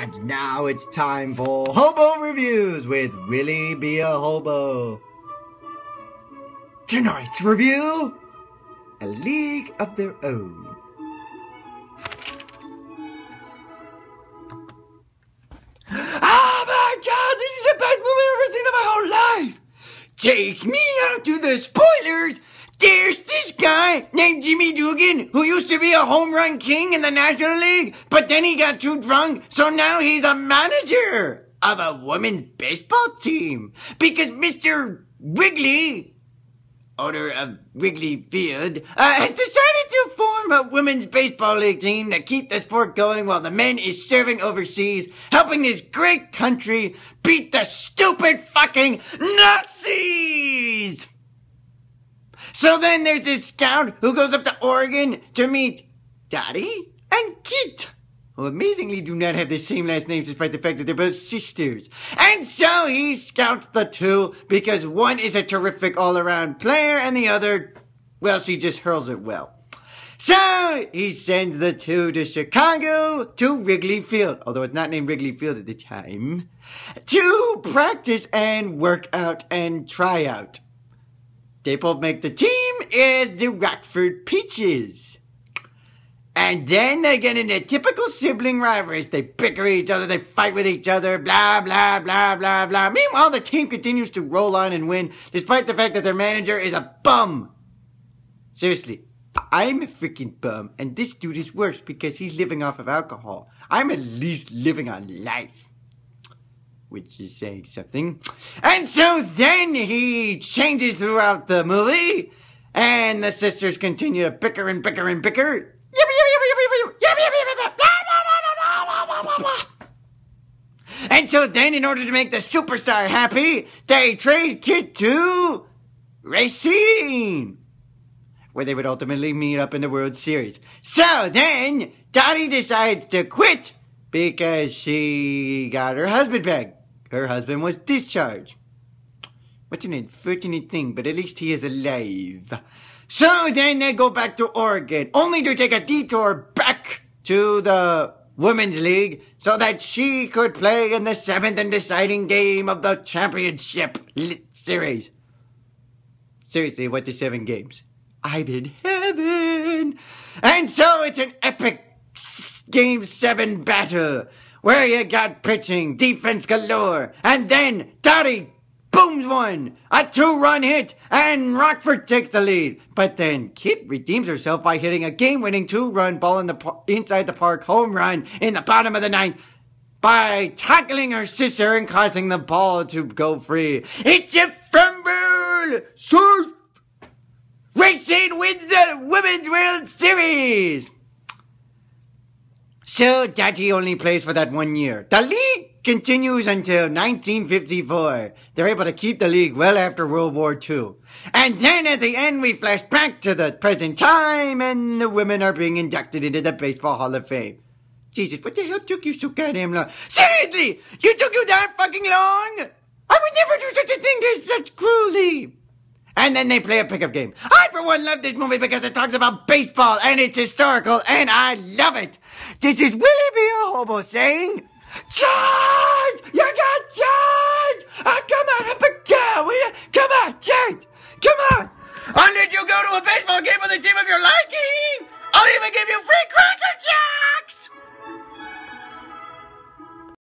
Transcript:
And now it's time for Hobo Reviews with Willie B.A. Hobo. Tonight's review, A League of Their Own. Oh my God, this is the best movie I've ever seen in my whole life. Take me out to the spoilers. There's this guy named Jimmy Dugan who used to be a home run king in the National League, but then he got too drunk, so now he's a manager of a women's baseball team because Mr. Wrigley, owner of Wrigley Field, has decided to form a women's baseball league team to keep the sport going while the men is serving overseas, helping this great country beat the stupid fucking Nazis! So then there's this scout who goes up to Oregon to meet Dottie and Kit, who amazingly do not have the same last names despite the fact that they're both sisters. And so he scouts the two because one is a terrific all-around player and the other, well, she just hurls it well. So he sends the two to Chicago to Wrigley Field, although it's not named Wrigley Field at the time, to practice and work out and try out. They both make the team as the Rockford Peaches. And then they get into typical sibling rivalries. They bicker each other, they fight with each other, blah, blah, blah, blah, blah. Meanwhile, the team continues to roll on and win, despite the fact that their manager is a bum. Seriously, I'm a freaking bum, and this dude is worse because he's living off of alcohol. I'm at least living on life, which is saying something. And so then he changes throughout the movie, and the sisters continue to bicker and bicker and bicker. And so then, in order to make the superstar happy, they trade Kit to Racine, where they would ultimately meet up in the World Series. So then, Dottie decides to quit because she got her husband back. Her husband was discharged. What an unfortunate thing, but at least he is alive. So then they go back to Oregon, only to take a detour back to the Women's League so that she could play in the 7th and deciding game of the championship series. Seriously, what the 7 games? I'm in heaven. And so it's an epic Game 7 battle, where you got pitching, defense galore, and then Dottie booms one, a 2-run hit, and Rockford takes the lead. But then Kit redeems herself by hitting a game-winning 2-run ball in inside the park home run in the bottom of the 9th by tackling her sister and causing the ball to go free. It's a fumble! Surf! Racine wins the Women's World Series! So Dottie only plays for that 1 year. The league continues until 1954. They're able to keep the league well after World War II. And then at the end we flash back to the present time and the women are being inducted into the Baseball Hall of Fame. Jesus, what the hell took you so goddamn long? Seriously! You took you that fucking long? I would never do such a thing to such cruelty! And then they play a pickup game. I, for one, love this movie because it talks about baseball and it's historical and I love it. This is Willie B.A. Hobo saying, charge! You got charge! Come on, up and go, will you? Come on, charge! Come on! Unless you go to a baseball game with a team of your liking, I'll even give you free Cracker Jack!